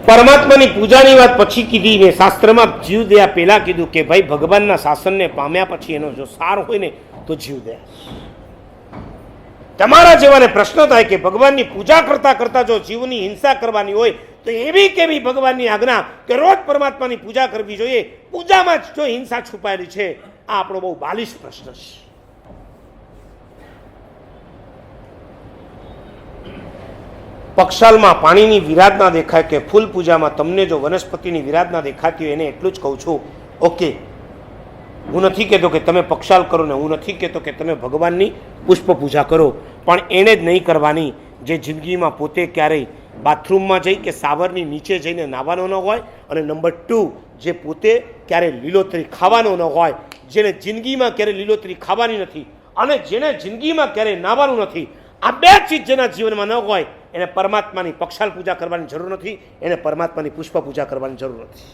પરમાત્માની પૂજાની વાત પછી કીધી ને શાસ્ત્રમાં જીવ દયા પહેલા કીધું કે ભાઈ ભગવાનના શાસનને પામ્યા પછી એનો જો સાર હોય ને તો જીવ દયા. તમારા જેવાને પ્રશ્ન થાય કે ભગવાનની પૂજા કરતા કરતા જો જીવની હિંસા કરવાની હોય તો એવી કેવી ભગવાનની આજ્ઞા કે રોજ પરમાત્માની પૂજા કરવી જોઈએ, પૂજામાં જ જો હિંસા છુપાયેલી છે? આ આપણો બહુ બાલિશ પ્રશ્ન છે. પક્ષાલમાં પાણીની વિરાધના દેખાય કે ફૂલ પૂજામાં તમને જો વનસ્પતિની વિરાધના દેખાતી હોય એને એટલું જ કહું છું, ઓકે, હું નથી કહેતો કે તમે પક્ષાલ કરો ને હું નથી કહેતો કે તમે ભગવાનની પુષ્પ પૂજા કરો, પણ એને જ નહીં કરવાની જે જિંદગીમાં પોતે ક્યારેય બાથરૂમમાં જઈ કે સાવરની નીચે જઈને નાહવાનો ન હોય, અને નંબર 2 જે પોતે ક્યારેય લીલોતરી ખાવાનો ન હોય, જેને જિંદગીમાં ક્યારેય લીલોતરી ખાવાની નથી અને જેને જિંદગીમાં ક્યારેય નાહવાનું નથી. આ 2 ચીજ જેના જીવનમાં ન હોય એને પરમાત્માની પક્ષાલ પૂજા કરવાની જરૂર નથી, એને પરમાત્માની પુષ્પ પૂજા કરવાની જરૂર નથી.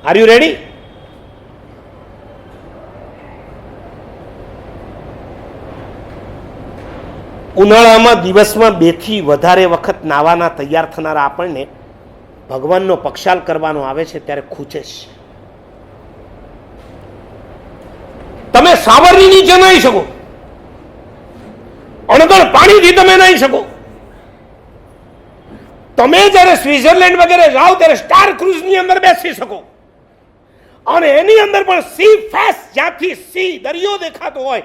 Are you ready? ઉનાળામાં દિવસમાં 2 થી વધારે વખત નાવાના તૈયાર થનારા આપણને ભગવાનનો પક્ષાલ કરવાનો આવે છે ત્યારે ખૂચે છે. તમે સાવરની નીચે નાહી શકો, અણગણ પાણીથી તમે નાહી શકો. તમે જ્યારે સ્વિટ્ઝરલેન્ડ વગેરે જાઓ ત્યારે સ્ટાર ક્રુઝની અંદર બેસી શકો અને એની અંદર પણ સી ફેસ, જ્યાંથી સી દરિયો દેખાતો હોય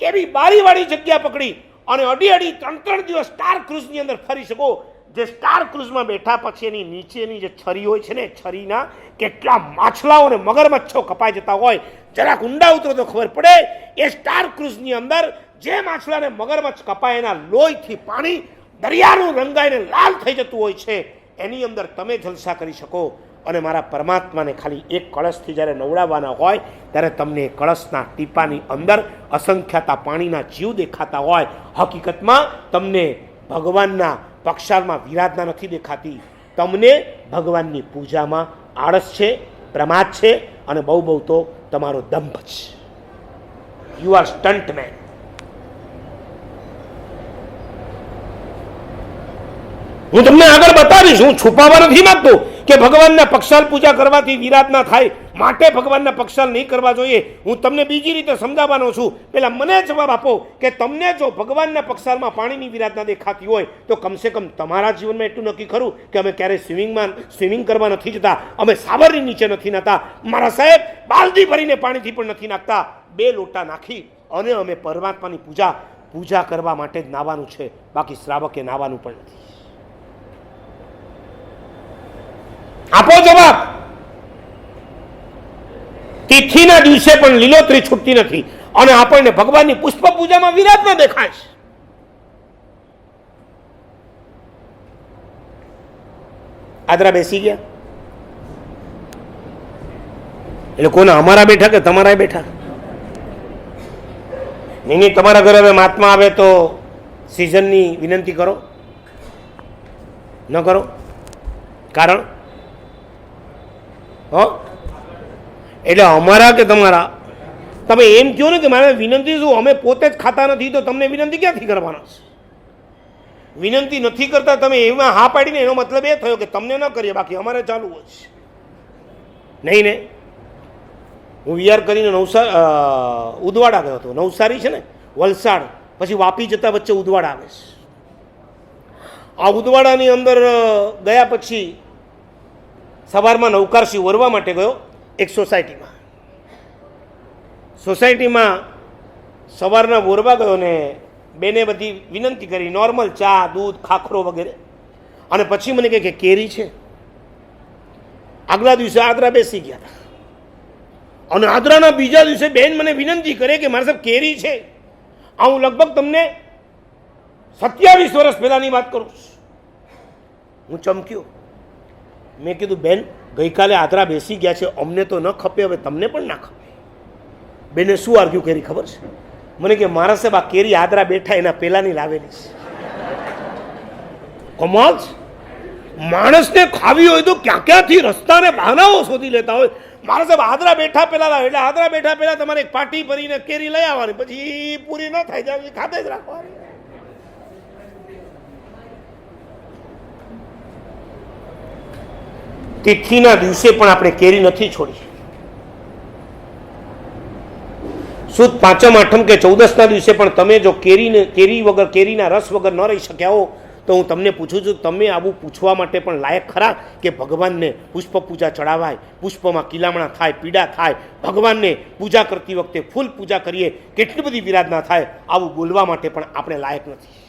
એવી બારીવાળી જગ્યા પકડી અને અડી 3 દિવસ સ્ટાર ક્રુઝની અંદર ફરી શકો. જે સ્ટાર ક્રુઝમાં બેઠા પછી એની નીચેની જે છરી હોય છે ને, છરીના કેટલા માછલાઓ અને મગરમચ્છો કપાઈ જતા હોય, જરાક ઊંડા ઉતરો તો ખબર પડે. એ સ્ટાર ક્રુઝની અંદર જે માછલાને મગરમચ્છ કપાય એના લોહીથી પાણી દરિયાનું રંગાઈને લાલ થઈ જતું હોય છે, એની અંદર તમે જલસા કરી શકો. અને મારા પરમાત્માને ખાલી એક કળશથી જ્યારે નવડાવવાના હોય ત્યારે તમને કળશના ટીપાની અંદર અસંખ્યાતા પાણીના જીવ દેખાતા હોય. હકીકતમાં તમને ભગવાનના પક્ષાલમાં વિરાધના નથી દેખાતી, તમને ભગવાનની પૂજામાં આળસ છે, પ્રમાદ છે અને બહુ તો તમારો દંભ છે. You are stunt man. હું તમને આગળ બતાવીશ, હું છુપાવવા નથી માંગતો કે ભગવાનના પક્ષાલ પૂજા કરવાથી વિરાધના થાય માટે ભગવાનના પક્ષાલ નહીં કરવા જોઈએ. હું તમને બીજી રીતે સમજાવવાનો છું. પહેલા મને જવાબ આપો કે તમને જો ભગવાનના પક્ષાલમાં પાણીની વિરાધના દેખાતી હોય તો કમસે કમ તમારા જીવનમાં એટલું નક્કી ખરું કે અમે ક્યારેય સ્વિમિંગ કરવા નથી જતા, અમે સાવરની નીચે નથી નાતા, મારા સાહેબ બાલદી ભરીને પાણીથી પણ નથી નાખતા. 2 લોટા નાખી અને અમે પરમાત્માની પૂજા કરવા માટે જ નાવાનું છે, બાકી શ્રાવકે નાવાનું પણ નથી. આપો જવાબ. તિથિના દિવસે પણ લીલોતરી છૂટતી નથી અને આપણને ભગવાનની પુષ્પ પૂજામાં વિરાધના દેખાય છે. આદરા બેસી ગયા એટલે કોને અમારા બેઠા કે તમારા બેઠા? નહીં, તમારા ઘરે હવે મહાત્મા આવે તો સિઝનની વિનંતી કરો, ન કરો? કારણ એટલે અમારા કે તમારા? તમે એમ કહો ને કે મારે વિનંતી શું, અમે પોતે જ ખાતા નથી તો તમને વિનંતી ક્યાંથી કરવાના છે? વિનંતી નથી કરતા તમે એમાં હા પાડીને એનો મતલબ એ થયો કે તમને ન કરીએ, બાકી અમારે ચાલુ હોય છે. નહીં ને, હું વિચાર કરીને ઉદવાડા ગયો હતો. નવસારી છે ને, વલસાડ પછી વાપી જતા વચ્ચે ઉદવાડા આવે છે. આ ઉદવાડાની અંદર ગયા પછી સવારમાં નવકારસી ઓરવા માટે ગયો એક સોસાયટીમાં સવારના ઓરવા ગયો ને બેને બધી વિનંતી કરી, નોર્મલ ચા, દૂધ, ખાખરો વગેરે. અને પછી મને કહે કે કેરી છે. આગલા દિવસે આદરા બેસી ગયા હતા અને આદરાના બીજા દિવસે બેન મને વિનંતી કરે કે મારા સાહેબ કેરી છે. આ હું લગભગ તમને 27 વર્ષ પહેલાની વાત કરું છું. હું ચમક્યો. મેં કીધું બેન, ગઈકાલે આદરા બેસી ગયા છે, અમને તો ન ખપે, હવે તમને પણ ના ખપે. બેને શું આર્ગ્યુ કરી ખબર છે? મને કે મારા સાહેબ આ કેરી આદરા બેઠા એના પહેલાની લાવેલી છે. કમાલ છે. માણસને ખાવી હોય તો ક્યાંથી રસ્તાને બહાનાઓ શોધી લેતા હોય. મારા સાહેબ આદરા બેઠા પહેલા લાવે એટલે આદરા બેઠા પહેલા તમારે એક પાટી ભરીને કેરી લઈ આવવાની, પછી પૂરી ન થાય જાય ખાતે જ રાખવાની. તિથિના દિવસે પણ આપણે કેરી નથી છોડી. સુદ પાંચમ આઠમ કે ચૌદસના દિવસે પણ તમે જો કેરી વગર, કેરીના રસ વગર ન રહી શક્યા હો, તો હું તમને પૂછું છું, તમે આવું પૂછવા માટે પણ લાયક ખરા કે ભગવાનને પુષ્પ પૂજા ચડાવાય, પુષ્પમાં કિલામણા થાય, પીડા થાય, ભગવાનને પૂજા કરતી વખતે ફૂલ પૂજા કરીએ, કેટલી બધી વિરાધના થાય, આવું બોલવા માટે પણ આપણે લાયક નથી.